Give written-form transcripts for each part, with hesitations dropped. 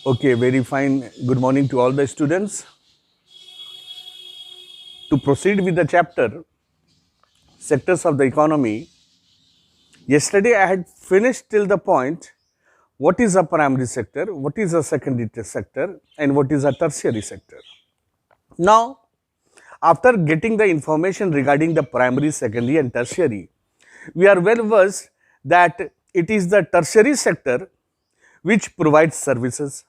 Okay, very fine. Good morning to all the students. To proceed with the chapter, sectors of the economy, yesterday I had finished till the point what is a primary sector, what is a secondary sector, and what is a tertiary sector. Now, after getting the information regarding the primary, secondary, and tertiary, we are well versed that it is the tertiary sector which provides services.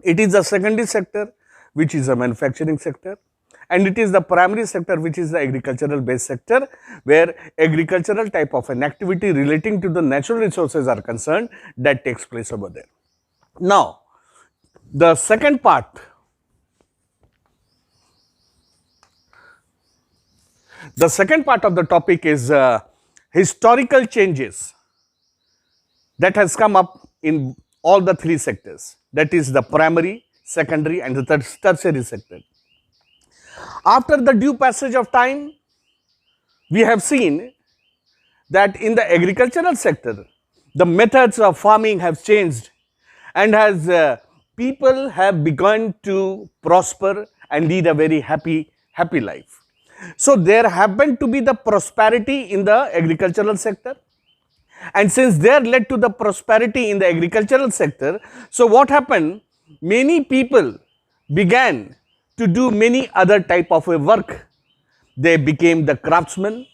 It is the secondary sector, which is a manufacturing sector, and it is the primary sector, which is the agricultural based sector, where agricultural type of an activity relating to the natural resources are concerned that takes place over there. Now, the second part, of the topic is historical changes that has come up in all the three sectors, that is the primary, secondary, and the tertiary sector. After the due passage of time, we have seen that in the agricultural sector, the methods of farming have changed, and as people have begun to prosper and lead a very happy life. So there happened to be the prosperity in the agricultural sector, and since there led to the prosperity in the agricultural sector, so what happened? Many people began to do many other type of a work. They became the craftsmen,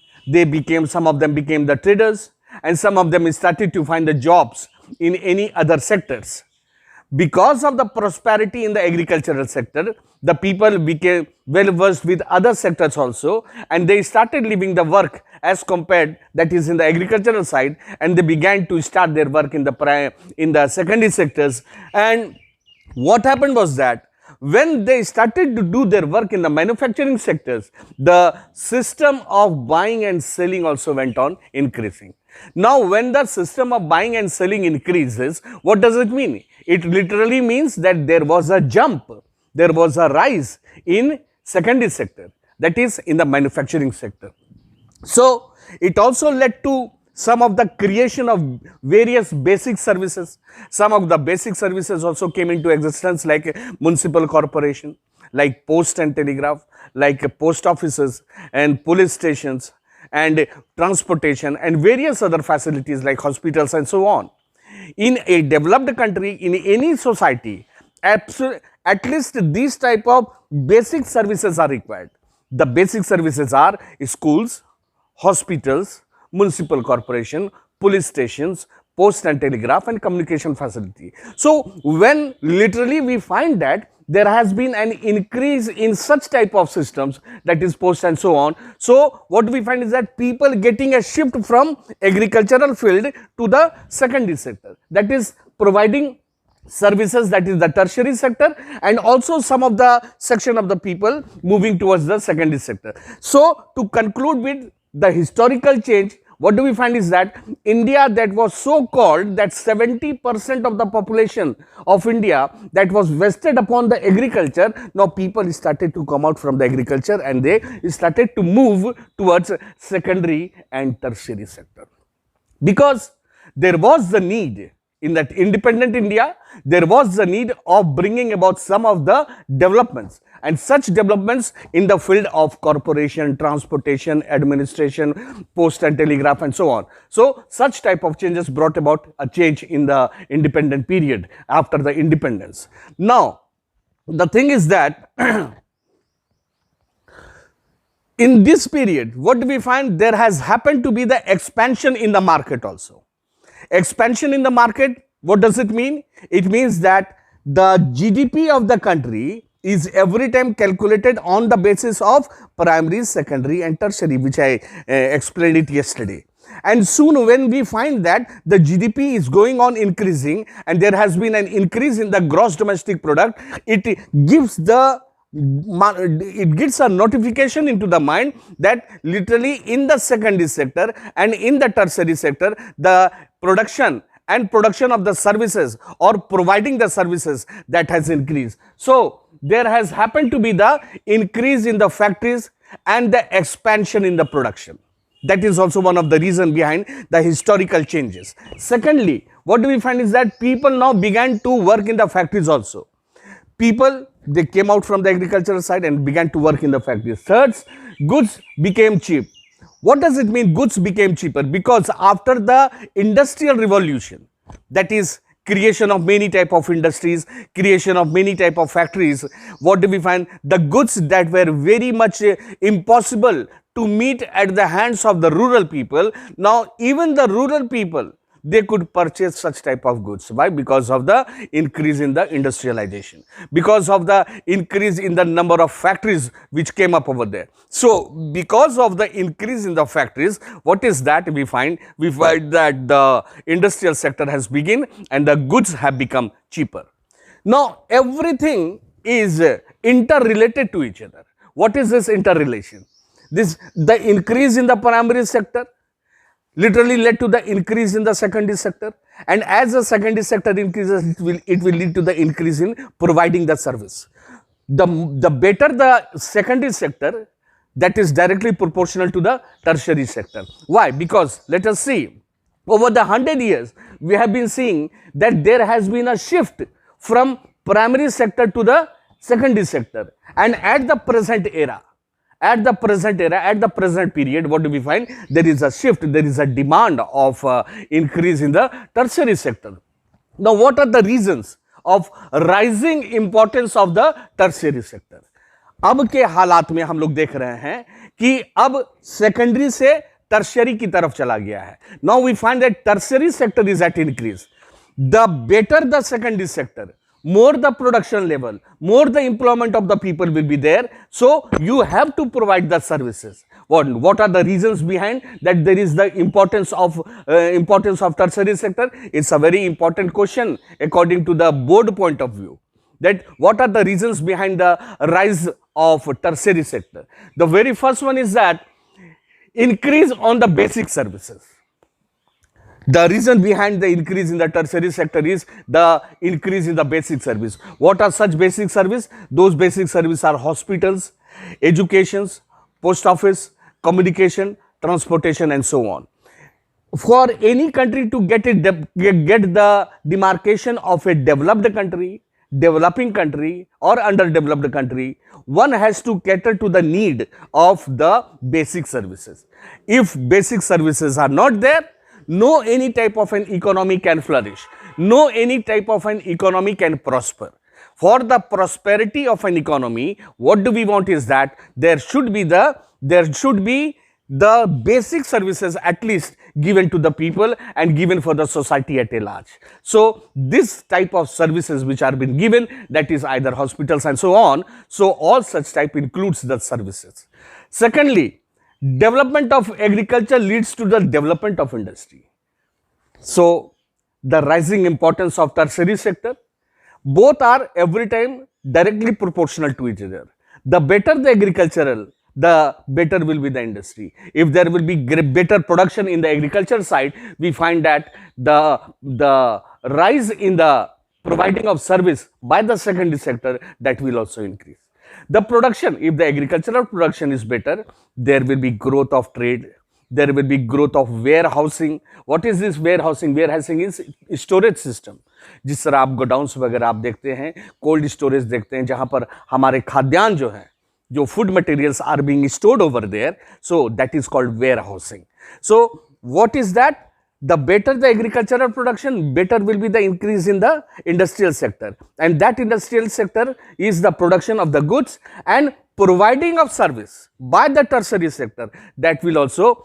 some of them became the traders, and some of them started to find the jobs in any other sectors. Because of the prosperity in the agricultural sector, the people became well versed with other sectors also, and they started leaving the work as compared, that is in the agricultural side, and they began to start their work in the secondary sectors. And what happened was that when they started to do their work in the manufacturing sectors, the system of buying and selling also went on increasing. Now, when the system of buying and selling increases, what does it mean? It literally means that there was a jump, there was a rise in secondary sector, that is in the manufacturing sector. So, it also led to some of the creation of various basic services. Some of the basic services also came into existence, like municipal corporation, like post and telegraph, like post offices and police stations, and transportation, and various other facilities like hospitals and so on. In a developed country, in any society, at least these type of basic services are required. The basic services are schools, hospitals, municipal corporation, police stations, post and telegraph, and communication facility. So, when literally we find that there has been an increase in such type of systems, that is post and so on. So, what we find is that people getting a shift from agricultural field to the secondary sector, that is providing services, that is the tertiary sector, and also some of the section of the people moving towards the secondary sector. So, to conclude with the historical change, what do we find is that India, that was so called that 70% of the population of India that was vested upon the agriculture, now people started to come out from the agriculture and they started to move towards secondary and tertiary sector. Because there was the need in that independent India, there was the need of bringing about some of the developments, and such developments in the field of corporation, transportation, administration, post and telegraph, and so on. So, such type of changes brought about a change in the independent period after the independence. Now, the thing is that in this period, what do we find? There has happened to be the expansion in the market also. Expansion in the market, what does it mean? It means that the GDP of the country is every time calculated on the basis of primary, secondary, and tertiary, which I explained it yesterday. And soon when we find that the GDP is going on increasing and there has been an increase in the gross domestic product, it gives a notification into the mind that literally in the secondary sector and in the tertiary sector, the production of the services or providing the services, that has increased. So, there has happened to be the increase in the factories and the expansion in the production. That is also one of the reasons behind the historical changes. Secondly, what do we find is that people now began to work in the factories also. People, they came out from the agricultural side and began to work in the factories. Third, goods became cheap. What does it mean goods became cheaper? Because after the industrial revolution, that is creation of many type of industries, creation of many type of factories, what do we find? The goods that were very much impossible to meet at the hands of the rural people, now even the rural people, they could purchase such type of goods. Why? Because of the increase in the industrialization, because of the increase in the number of factories which came up over there. So because of the increase in the factories, what is that we find? We find that the industrial sector has begun and the goods have become cheaper. Now everything is interrelated to each other. What is this interrelation? The increase in the primary sector literally led to the increase in the secondary sector, and as the secondary sector increases, it will lead to the increase in providing the service. The better the secondary sector, that is directly proportional to the tertiary sector. Why? Because let us see, over the 100 years, we have been seeing that there has been a shift from primary sector to the secondary sector, and at the present era, at the present period, what do we find? There is a shift, there is a demand of increase in the tertiary sector. Now, what are the reasons of rising importance of the tertiary sector? अब के हालात में हम लोग देख रहे हैं कि अब सेकेंडरी से टर्शियरी की तरफ चला गया है. Now we find that tertiary sector is at increase. The better the secondary sector, more the production level, more the employment of the people will be there. So you have to provide the services. What are the reasons behind that there is the importance of tertiary sector? It's a very important question according to the board point of view. That what are the reasons behind the rise of tertiary sector? The very first one is that increase on the basic services. The reason behind the increase in the tertiary sector is the increase in the basic service. What are such basic service? Those basic services are hospitals, educations, post office, communication, transportation, and so on. For any country to get the demarcation of a developed country, developing country, or underdeveloped country, one has to cater to the need of the basic services. If basic services are not there, no any type of an economy can flourish, no any type of an economy can prosper. For the prosperity of an economy, what do we want is that there should be the basic services at least given to the people and given for the society at a large. So this type of services which are being given, that is either hospitals and so on, so all such type includes the services. Secondly, development of agriculture leads to the development of industry. So the rising importance of tertiary sector, both are every time directly proportional to each other. The better the agricultural, the better will be the industry. If there will be better production in the agriculture side, we find that the rise in the providing of service by the secondary sector, that will also increase. The production, if the agricultural production is better, there will be growth of trade, there will be growth of warehousing. What is this warehousing? Warehousing is storage system. जिस तरह आप godowns वगैरह आप देखते हैं, cold storage देखते हैं, जहां पर हमारे खाद्यान्न जो है, जो food materials are being stored over there, so that is called warehousing. So what is that? The better the agricultural production, better will be the increase in the industrial sector, and that industrial sector is the production of the goods and providing of service by the tertiary sector, that will also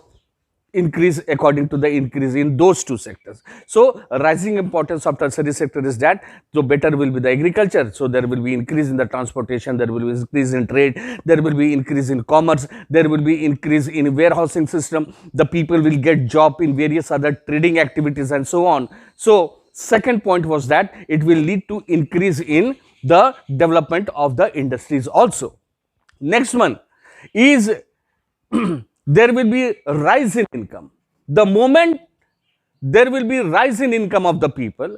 increase according to the increase in those two sectors. So rising importance of tertiary sector is that, so better will be the agriculture, so there will be increase in the transportation, there will be increase in trade, there will be increase in commerce, there will be increase in warehousing system, the people will get job in various other trading activities and so on. So second point was that it will lead to increase in the development of the industries also. Next one is there will be rise in income. The moment there will be rise in income of the people,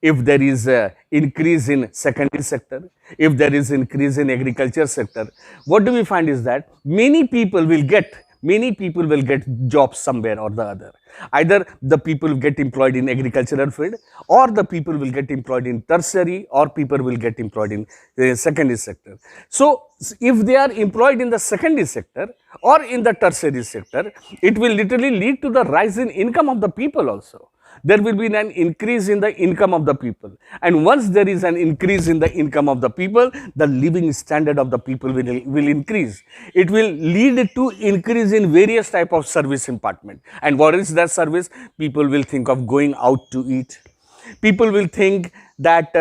if there is a increase in secondary sector, if there is increase in agriculture sector, what do we find is that many people will get many people will get jobs somewhere or the other. Either the people get employed in agricultural field, or the people will get employed in tertiary, or people will get employed in the secondary sector. So if they are employed in the secondary sector or in the tertiary sector, it will literally lead to the rise in income of the people also. There will be an increase in the income of the people, and once there is an increase in the income of the people, the living standard of the people will increase. It will lead to increase in various type of service impartment. And what is that service? People will think of going out to eat. People will think that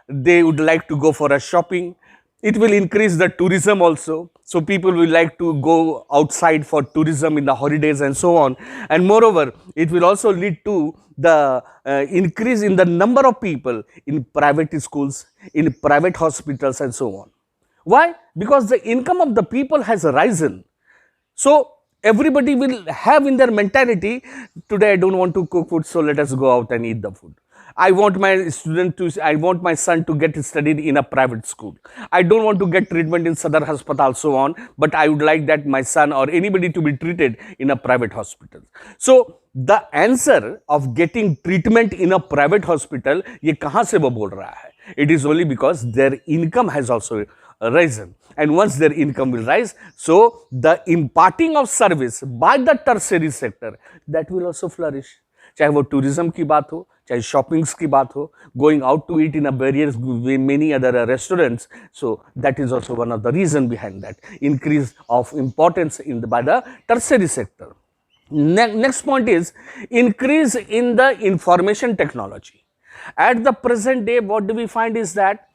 they would like to go for a shopping. It will increase the tourism also. So people will like to go outside for tourism in the holidays and so on. And moreover, it will also lead to the increase in the number of people in private schools, in private hospitals and so on. Why? Because the income of the people has risen. So everybody will have in their mentality, today I don't want to cook food, so let us go out and eat the food. I want my son to get studied in a private school. I don't want to get treatment in Sadar Hospital, so on, but I would like that my son or anybody to be treated in a private hospital. So the answer of getting treatment in a private hospital, ye kahan se wo bol raha hai? It is only because their income has also risen. And once their income will rise, so the imparting of service by the tertiary sector, that will also flourish. चाहे वो tourism की बात हो, चाहे shoppings की बात हो, going out to eat in a various many other restaurants. So that is also one of the reason behind that increase of importance by the tertiary sector. Next point is increase in the information technology. At the present day, what do we find is that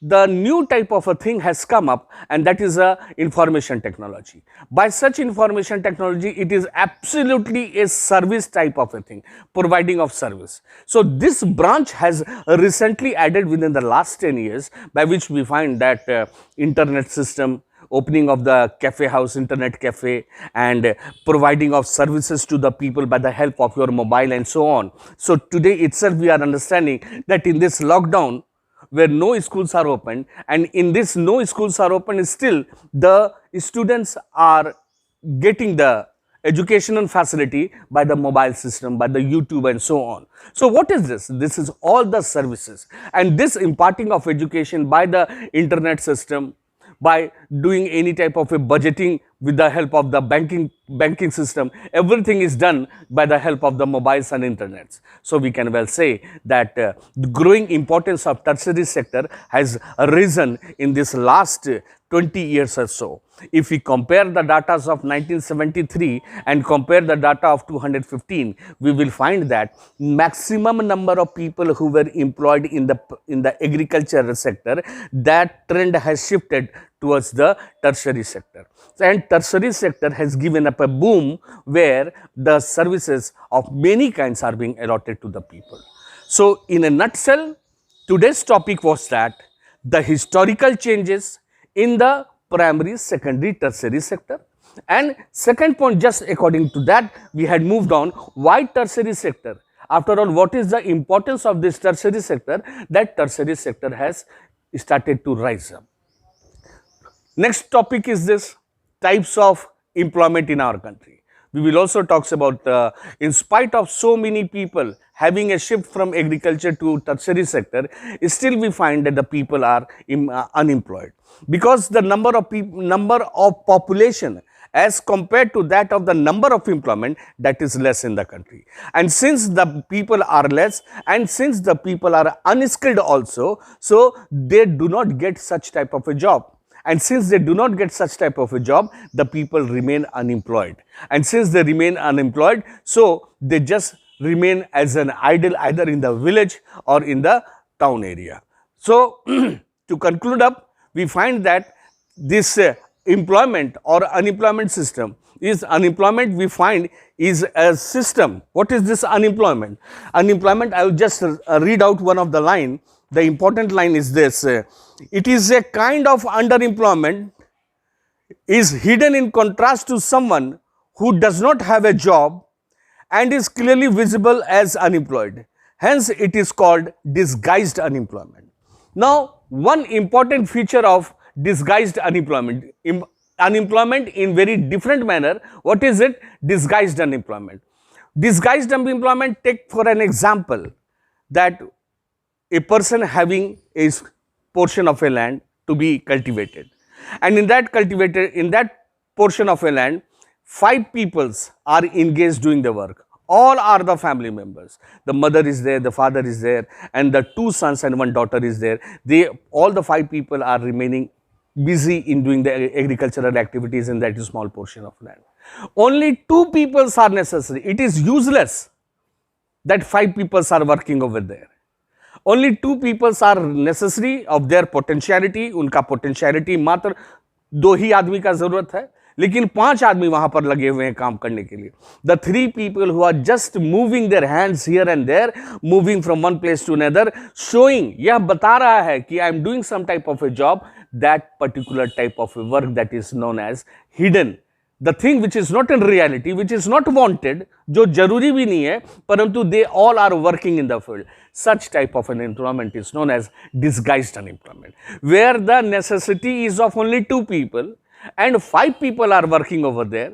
the new type of a thing has come up, and that is information technology. By such information technology, it is absolutely a service type of a thing, providing of service. So this branch has recently added within the last 10 years, by which we find that internet system, opening of the cafe house, internet cafe, and providing of services to the people by the help of your mobile and so on. So today itself we are understanding that in this lockdown, where no schools are open, and in this no schools are open, still the students are getting the educational facility by the mobile system, by the YouTube and so on. So what is this? This is all the services, and this imparting of education by the internet system, by doing any type of a budgeting with the help of the banking system, everything is done by the help of the mobiles and internets. So we can well say that the growing importance of tertiary sector has risen in this last 20 years or so. If we compare the data of 1973 and compare the data of 215, we will find that maximum number of people who were employed in the agricultural sector, that trend has shifted towards the tertiary sector. And tertiary sector has given up a boom where the services of many kinds are being allotted to the people. So in a nutshell, today's topic was that the historical changes in the primary, secondary, tertiary sector. And second point, just according to that, we had moved on. Why tertiary sector? After all, what is the importance of this tertiary sector? That tertiary sector has started to rise up. Next topic is this, types of employment in our country. We will also talk about, in spite of so many people having a shift from agriculture to tertiary sector, still we find that the people are unemployed, because the number of population as compared to that of the number of employment, that is less in the country. And since the people are less, and since the people are unskilled also, so they do not get such type of a job. And since they do not get such type of a job, the people remain unemployed. And since they remain unemployed, so they just remain as an idle either in the village or in the town area. So to conclude up, we find that this employment or unemployment system is unemployment, we find, is a system. What is this unemployment? Unemployment, I will just read out one of the line. The important line is this, it is a kind of underemployment is hidden in contrast to someone who does not have a job and is clearly visible as unemployed. Hence, it is called disguised unemployment. Now, one important feature of disguised unemployment, unemployment in very different manner. What is it? Disguised unemployment. Disguised unemployment, take for an example that a person having a portion of a land to be cultivated, and in that portion of a land, 5 peoples are engaged doing the work. All are the family members. The mother is there, the father is there, and the 2 sons and 1 daughter is there. All the 5 people are remaining busy in doing the agricultural activities in that small portion of land. Only 2 peoples are necessary. It is useless that 5 peoples are working over there. Only 2 peoples are necessary of their potentiality. उनका potentiality मात्र 2 ही आदमी का जरूरत है, लेकिन 5 आदमी वहां पर लगे हुए हैं काम करने के लिए. The 3 people who are just moving their hands here and there, moving from one place to another, showing, यह बता रहा है कि I am doing some type of a job, that particular type of a work that is known as hidden. The thing which is not in reality, which is not wanted, जो जरूरी भी नहीं है, परंतु they all are working in the field. Such type of an employment is known as disguised unemployment, where the necessity is of only 2 people and 5 people are working over there,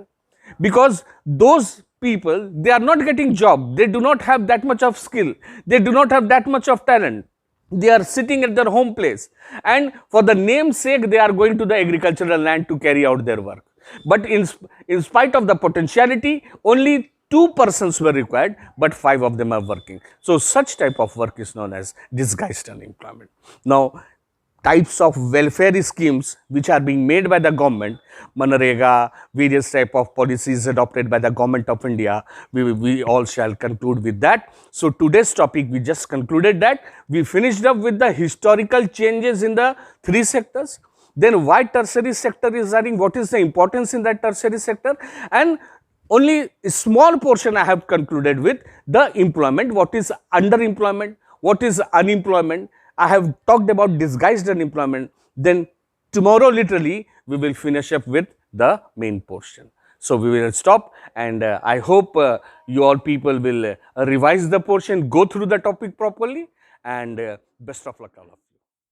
because those people, they are not getting job, they do not have that much of skill, they do not have that much of talent. They are sitting at their home place, and for the name's sake, they are going to the agricultural land to carry out their work. But in spite of the potentiality, only 2 persons were required, but 5 of them are working. So such type of work is known as disguised unemployment. Now, types of welfare schemes which are being made by the government, Manrega, various type of policies adopted by the government of India, we all shall conclude with that. So today's topic, we just concluded that. We finished up with the historical changes in the 3 sectors. Then why tertiary sector is running, what is the importance in that tertiary sector, and only a small portion I have concluded with the employment, what is underemployment, what is unemployment. I have talked about disguised unemployment. Then tomorrow literally we will finish up with the main portion. So we will stop, and I hope you all people will revise the portion, go through the topic properly, and best of luck all of you.